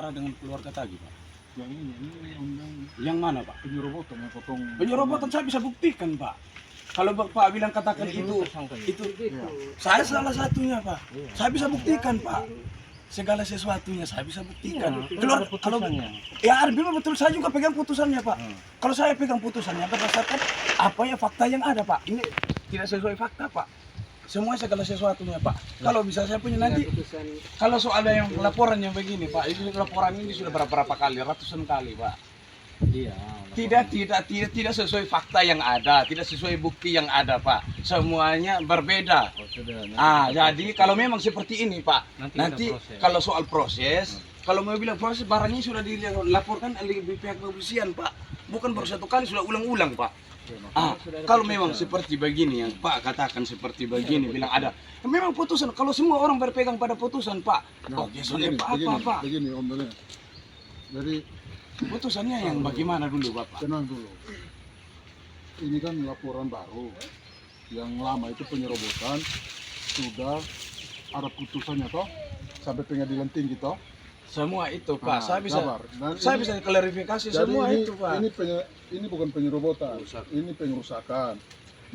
perkara dengan keluarga tadi, Pak? Yang ini Yang mana, Pak? penyerobotan yang potong. Penyerobotan saya bisa buktikan, Pak. Kalau Bapak bilang katakan itu saya salah satunya, Pak. Saya bisa buktikan, Pak. Segala sesuatunya saya bisa buktikan. Keluar kalau ya memang betul, saya juga pegang putusannya, Pak. Kalau saya pegang putusannya berdasarkan apa ya fakta yang ada, Pak. Ini tidak sesuai fakta, Pak. Semua segala sesuatunya, Pak. Kalau bisa saya punya nanti, kalau soal ada yang laporan yang begini, Pak, ini laporan ini sudah berapa kali, ratusan kali, Pak. Iya. Tidak sesuai fakta yang ada, tidak sesuai bukti yang ada, Pak. Semuanya berbeda. Jadi kalau memang seperti ini, Pak, nanti kalau soal proses, kalau mau bilang proses, barangnya sudah dilaporkan oleh pihak kepolisian, Pak. Bukan baru satu kali, sudah ulang-ulang, Pak. Kalau memang seperti begini yang Pak katakan seperti begini, bilang ada. Memang putusan, kalau semua orang berpegang pada putusan, Pak. Oke, sudah Pak. Begini Om Daniel. Jadi putusannya yang bagaimana dulu, Bapak? tenang dulu. Ini kan laporan baru. Yang lama itu penyerobotan sudah ada putusannya toh sampai pengadilan tinggi toh. Semua itu, Pak. Saya Ini, bisa klarifikasi jadi semua ini, itu, Pak. Ini bukan penyerobotan, ini pengerusakan.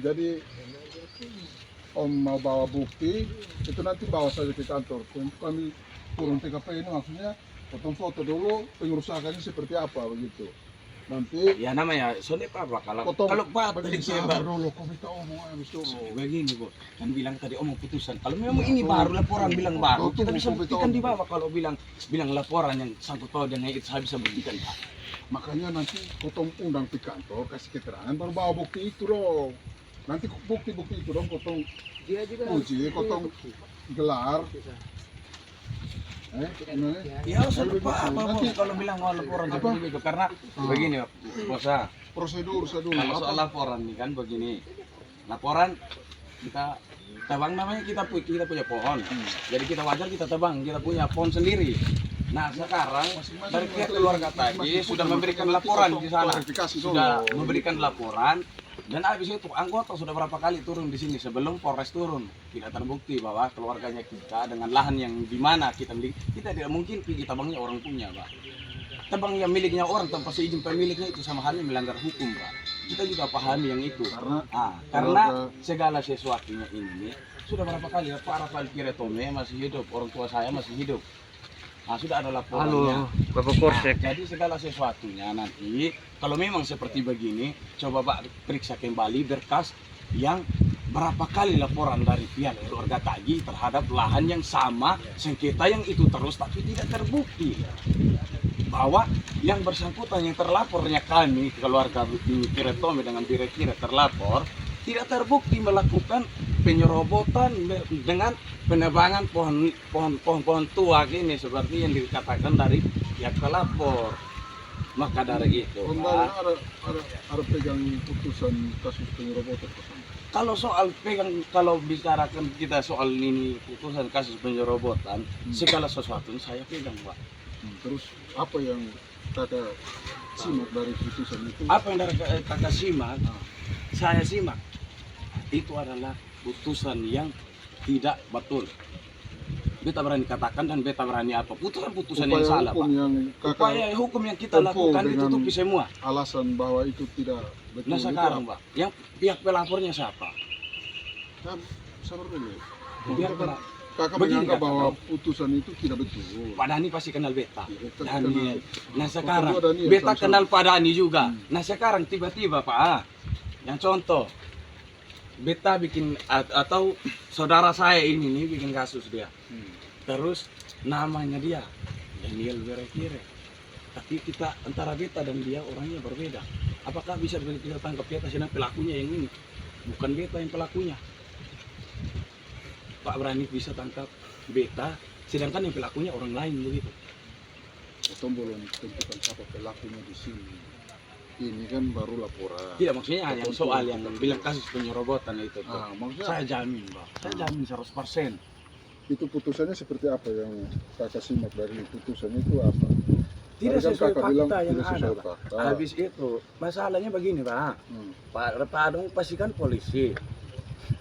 Jadi Om mau bawa bukti, itu nanti bawa saja ke kantor. Kami turun TKP ini maksudnya potong foto dulu pengerusakannya seperti apa begitu. Nanti Ya namanya, soalnya Pak, kalau Pak tadi saya baru dulu, kau minta omong habis dulu. begini, Bu. Kan bilang tadi omong putusan. Kalau memang ini baru laporan bilang baru, kita bisa buktikan di bawah. Kalau bilang laporan yang sangkut pautnya itu saya bisa buktikan, Pak. Makanya nanti potong undang di kantor, kasih keterangan, baru bawa bukti itu dong. Nanti bukti-bukti itu dong, potong uji, potong gelar. Ya sudah, Pak. Apa kalau bilang mau laporan seperti itu? Karena begini, Bosa. Prosedur Kalau soal laporan nih kan begini. Laporan kita tebang namanya kita punya pohon. Jadi kita wajar kita tebang, kita punya pohon sendiri. Nah sekarang dari pihak keluarga tadi sudah memberikan laporan di sana, sudah memberikan laporan, dan habis itu anggota sudah berapa kali turun di sini sebelum Polres turun, tidak terbukti bahwa keluarganya kita dengan lahan yang di mana kita miliki, kita tidak mungkin pergi tebangnya orang punya, Pak. Tebang yang miliknya orang tanpa seizin pemiliknya itu sama halnya melanggar hukum, Pak. Kita juga pahami yang itu. Karena segala sesuatunya ini sudah berapa kali Pak Rafael Piretome masih hidup, orang tua saya masih hidup. Sudah ada laporannya. Bapak Polsek. Jadi segala sesuatunya nanti kalau memang seperti begini, coba Pak periksa kembali berkas yang berapa kali laporan dari pihak keluarga tadi terhadap lahan yang sama, sengketa yang itu terus tapi tidak terbukti bahwa yang bersangkutan yang terlapornya kami keluarga Piretome dengan Direktur terlapor tidak terbukti melakukan penyerobotan dengan penebangan pohon tua gini seperti yang dikatakan dari pihak pelapor. Maka dari itu, Pak, ada pegang putusan kasus penyerobotan. kalau bicarakan kita soal ini putusan kasus penyerobotan, segala sesuatu saya pegang, Pak. Terus apa yang kakak simak dari putusan itu? Apa yang dari kakak simak, saya simak itu adalah putusan yang tidak betul. Beta berani katakan dan beta berani apa? Putusan yang salah, Pak. Upaya hukum yang kita lakukan ditutupi semua. Alasan bahwa itu tidak betul. Nah sekarang, Pak, yang pihak pelapornya siapa? Sabar dulu. Pihak pelapor. Kakak menganggap bahwa putusan itu tidak betul. Pak Dani pasti kenal beta. Daniel. Nah sekarang beta kenal Pak Dani juga. Nah sekarang tiba-tiba, Pak, yang contoh beta bikin atau saudara saya ini nih bikin kasus dia. Terus namanya dia Daniel Berekire. Tapi kita antara beta dan dia orangnya berbeda. Apakah bisa kita tangkap beta sedang pelakunya yang ini? Bukan beta yang pelakunya. Pak berani bisa tangkap beta, sedangkan yang pelakunya orang lain begitu. Atau belum tentukan siapa pelakunya di sini. Ini kan baru laporan. Tidak, maksudnya yang soal yang bilang kasus penyerobotan itu. Maksudnya Saya jamin, Pak. Saya jamin 100%. Itu putusannya seperti apa yang kakak simak dari putusan itu apa? Tidak sesuai fakta yang tidak ada, sesuai Pak. fakta. Habis itu, masalahnya begini, Pak. Pak Adong pastikan polisi.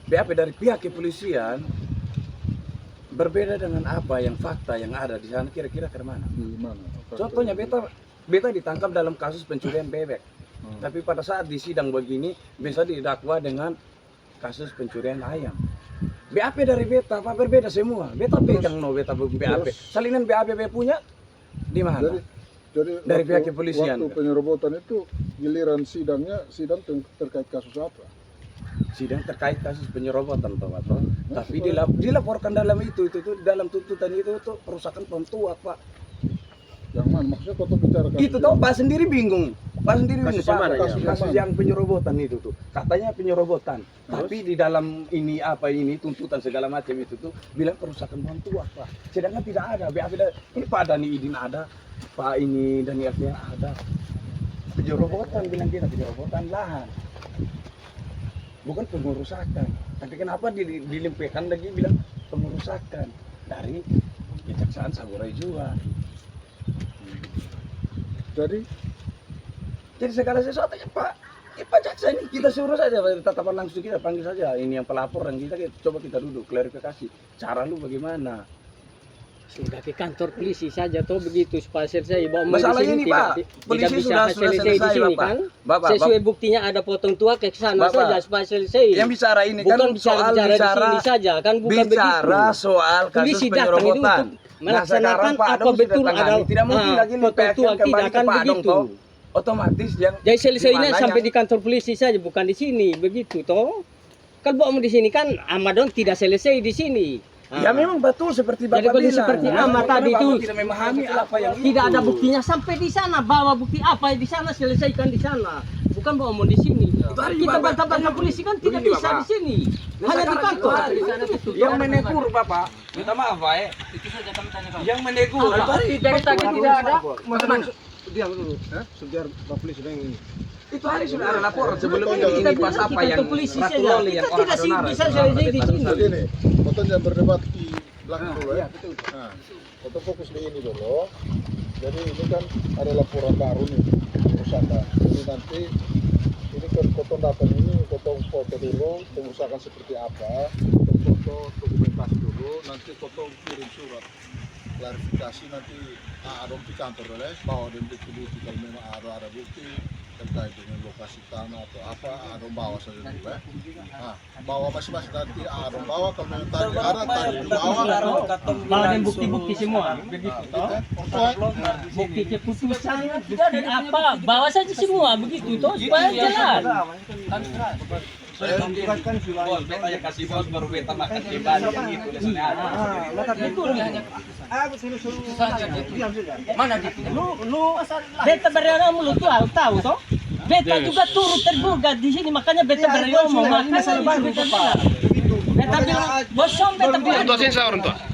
BAP dari pihak kepolisian berbeda dengan apa yang fakta yang ada di sana, kira-kira ke mana? Di mana? Contohnya beta ditangkap dalam kasus pencurian bebek. Tapi pada saat di sidang begini bisa didakwa dengan kasus pencurian ayam. BAP dari beta apa berbeda semua. Beta pegang beta BAP. Salinan BAP punya di mana? Jadi Dari waktu- pihak kepolisian. Waktu penyerobotan itu giliran sidang terkait kasus apa? Sidang terkait kasus penyerobotan toh, Pak. Tapi dilaporkan dalam itu dalam tuntutan itu tuh perusakan pohon tua, Pak. Yang mana? Maksudnya kau bicarakan Itu tahu Pak sendiri bingung. Pak sendiri bingung, Kasus yang Pak. mana, ya? Kasus yang penyerobotan itu tuh. Katanya penyerobotan. Tapi di dalam ini tuntutan segala macam itu tuh bilang perusakan pohon tua, Pak. Sedangkan tidak ada. BAP ini Pak Dani Idin ada. Pak ini Daniel Fian ada. Penyerobotan bilang kita penyerobotan lahan. Bukan pengerusakan. Tapi kenapa dilimpahkan lagi bilang pengerusakan dari Kejaksaan Saburai Jua. Jadi Segala sesuatunya Pak Jaksa ini kita suruh saja tatapan langsung kita panggil saja ini yang pelapor dan kita coba kita duduk klarifikasi cara lu bagaimana. Sudah ke kantor polisi saja toh begitu supaya selesai. Masalahnya ini Pak, polisi sudah selesai sini, Bapak. kan? Bapak, Sesuai buktinya ada potong tua ke sana Bapak, saja supaya selesai. yang bicara ini kan bukan soal bicara di sini saja kan bukan bicara begitu. soal kasus Polisi datang itu penyerobotan. untuk melaksanakan Pak apa Adong sudah betul tangani. ada Tidak mungkin lagi potong PSN tua kembali tidak ke akan Pak Adong begitu. toh. Otomatis yang Jadi selesainya dimana sampai yang- di kantor polisi saja bukan di sini begitu toh. Kalau mau di sini kan Amadon tidak selesai di sini. Ya memang betul seperti Bapak Jadi kalau bilang. seperti Nah, Ahmad karena tadi Bapak itu tidak memahami apa yang tidak itu. ada buktinya sampai di sana, bawa bukti apa di sana selesaikan di sana, bukan bawa mau di sini. Hari Kita Bapak, bantah-bantah polisi kan tidak begini, bisa Bapak. di sini, Nah, hanya di sekarang kantor. itu hari. Yang menegur Bapak, minta maaf Pak Itu saja kami tanyakan. Yang menegur. Dari tadi tidak ada. diam dulu. Sebiar Pak Polisi ini. Itu hari sudah ada laporan sebelum Kita ini pas bilang apa di yang kantor polisi Ratu saja. Loli yang Kita orang tidak sih Adonara bisa itu. selesai di sini. Jadi ini, foto jangan berdebat di belakang dulu ya. Nah, foto fokus di ini dulu. Jadi ini kan ada laporan baru nih, kerusakan. Jadi nanti ini kan foto datang ini, foto dulu, kerusakan seperti apa, foto dokumentasi dulu, nanti foto kirim surat klarifikasi nanti ada di kantor boleh bawa dan bukti-bukti kalau memang ada bukti terkait dengan lokasi tanah atau apa ada bawa saja dulu ya. Nah, bawa masing-masing nanti ada bawa kalau memang tadi ada tadi bawa. Bawa dan bukti-bukti semua, begitu toh. Bukti keputusan, bukti apa, bawa saja semua begitu toh supaya jelas. Beta yang kasih bos baru beta makan kembali yang itu Mana gitu? Beta berani mulut tahu toh. Beta juga turut tergugat di sini makanya beta berani ngomong. Makanya beta bilang. Beta bilang, bosom beta bilang.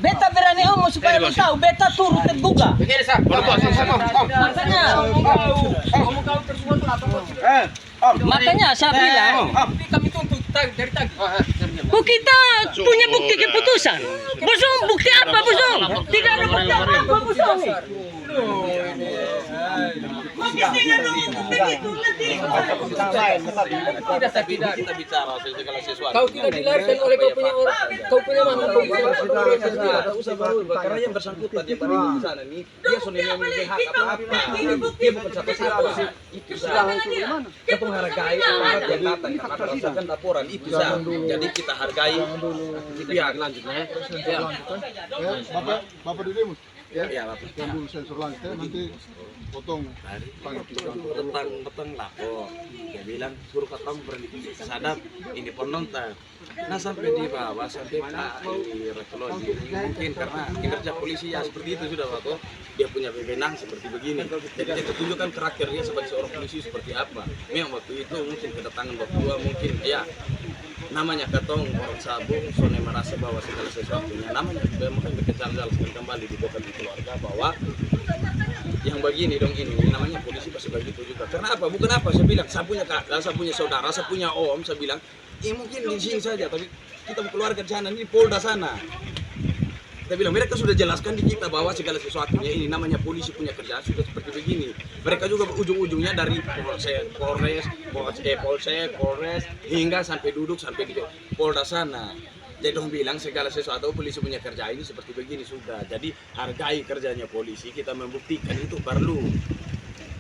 Beta berani ngomong supaya lu tahu beta turut tergugat. Makanya saya bilang, Kami tuntut dari tadi. kok kita punya bukti keputusan. Bosom bukti apa bosom? Tidak ada bukti apa bosom. Tidak kita bicara segala sesuatu. Kau tidak dilarikan oleh kau punya orang. Kau punya mana? Kau punya Tidak usah baru karena yang bersangkutan dia pada di sana nih dia sudah memiliki hak apa-apa. Dia bukan siapa-siapa. Itu sah. Kita menghargai aparat yang datang karena berdasarkan laporan itu sah. Jadi kita hargai pihak lanjutnya. Ya. Bapak dulu ya. Ya, Bapak. Yang dulu sensor lanjutnya nanti potong Petang lapor dia bilang suruh ketemu berhenti sadap ini penonton. Nah sampai di bawah sampai di Retologi mungkin karena kinerja polisi ya seperti itu sudah Bapak, dia punya wewenang seperti begini, jadi dia tunjukkan karakternya sebagai seorang polisi seperti apa. Memang waktu itu mungkin kedatangan berdua mungkin ya namanya ketong orang sabung sone merasa bahwa segala sesuatunya namanya mungkin berkecamkan kembali di bawah keluarga bahwa yang begini dong ini namanya polisi pasti begitu juga. Karena apa? Bukan apa saya bilang, saya punya kakak, saya punya saudara, saya punya om, saya bilang, mungkin di sini saja, tapi kita keluarga di sana, ini Polda sana. Kita bilang mereka sudah jelaskan di kita bahwa segala sesuatunya ini namanya polisi punya kerjaan sudah seperti begini. Mereka juga ujung-ujungnya dari Polres hingga sampai duduk sampai di Polda sana. Jadi dong bilang segala sesuatu polisi punya kerja ini seperti begini sudah. Jadi hargai kerjanya polisi, kita membuktikan itu perlu.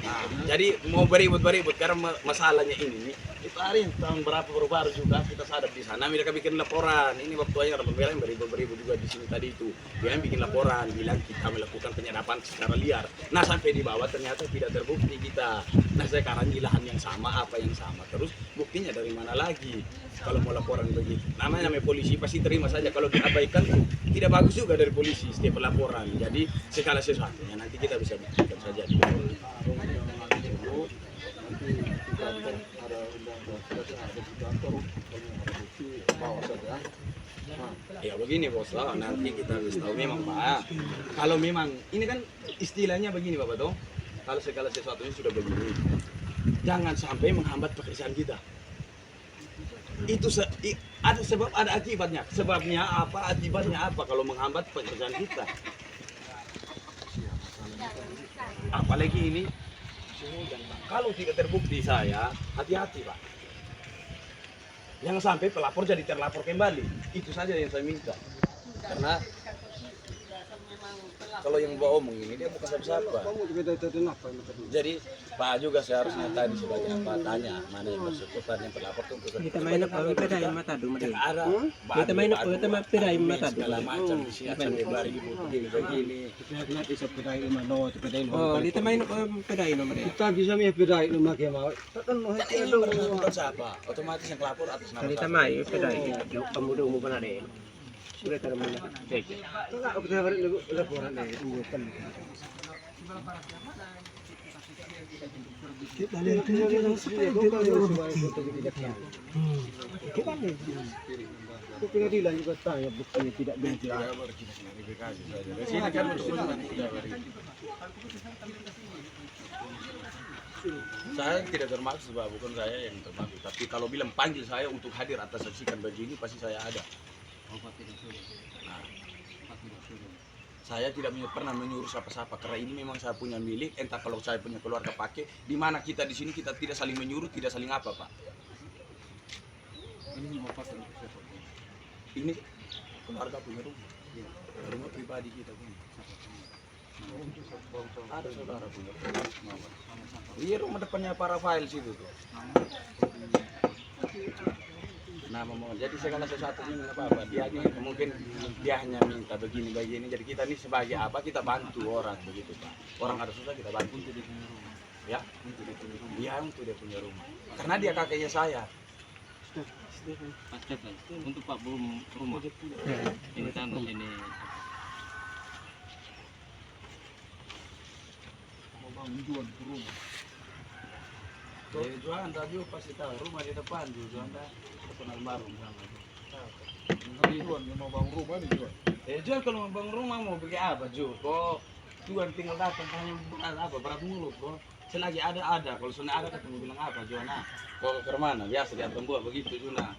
Nah, jadi mau beribut-beribut karena masalahnya ini nih. Itu hari tahun berapa baru juga kita sadar di sana. Mereka bikin laporan. Ini waktu aja orang pembela yang beribut-beribut juga di sini tadi itu. Dia yang bikin laporan, bilang kita melakukan penyadapan secara liar. Nah sampai di bawah ternyata tidak terbukti kita. Nah sekarang di lahan yang sama, apa yang sama. Terus buktinya dari mana lagi? Kalau mau laporan begitu. Namanya polisi pasti terima saja. Kalau diabaikan tidak bagus juga dari polisi setiap laporan. Jadi segala sesuatunya nanti kita bisa buktikan saja. Nanti di kantor ada undang-undang ada di kantor ada bukti bawa saja. Nah, Ya begini bos, nanti kita harus tahu memang Pak. Kalau memang ini kan istilahnya begini Bapak toh. Kalau segala sesuatunya sudah begini, jangan sampai menghambat pekerjaan kita. Itu ada sebab ada akibatnya. Sebabnya apa? Akibatnya apa? Kalau menghambat pekerjaan kita. Apalagi ini. Kalau tidak terbukti saya, hati-hati Pak. Jangan sampai pelapor jadi terlapor kembali. Itu saja yang saya minta. Karena kalau yang bawa omong ini dia bukan siapa-siapa. Jadi Pak juga seharusnya tadi sebagai apa tanya mana yang bersangkutan yang pelapor itu untuk Kita main apa? Kita main mata dulu. ada Kita main apa? Kita main pirai mata segala macam di sini sampai baribu begini. Oh, kita main apa? Pirai nomor ya. Kita bisa pirai rumah dia mau. Ini bersangkutan siapa? Otomatis yang pelapor atas nama Kita siapa? main pirai. Kamu udah umum benar deh. Sudah terima. Cek. Enggak kita laporan deh. Pengadilan juga tanya bukti tidak benar. Ya, baru kita klarifikasi saja. Di sini kan betul tidak beribu. Saya tidak termaksud Pak, bukan saya yang termaksud. Tapi kalau bilang panggil saya untuk hadir atas saksikan begini pasti saya ada. Nah, saya tidak pernah menyuruh siapa-siapa karena ini memang saya punya milik. Entah kalau saya punya keluarga pakai, di mana kita di sini kita tidak saling menyuruh, tidak saling apa Pak. Ini keluarga punya rumah pribadi kita punya. Ada saudara punya rumah. Iya rumah depannya para file situ tuh. Nah, mau jadi segala sesuatu ini apa dia mungkin dia hanya minta begini jadi kita ini sebagai apa kita bantu orang begitu Pak. Orang ada susah kita bantu untuk dia punya rumah. Ya, dia untuk dia punya rumah. Karena dia kakeknya saya. Untuk Pak belum rumah. Ini tanah ini. mau bangun jual ke rumah. Jualan tadi pasti tahu rumah di depan jualan personal baru. Jual yang mau bangun rumah ini jual. Jual kalau mau bangun rumah mau bikin apa Ju? Kok Tuhan tinggal datang tanya apa berat mulut kok. Selagi ada kalau sudah ada ketemu bilang apa Jual nah. Kok ke mana? Biasa dia buat begitu Juna.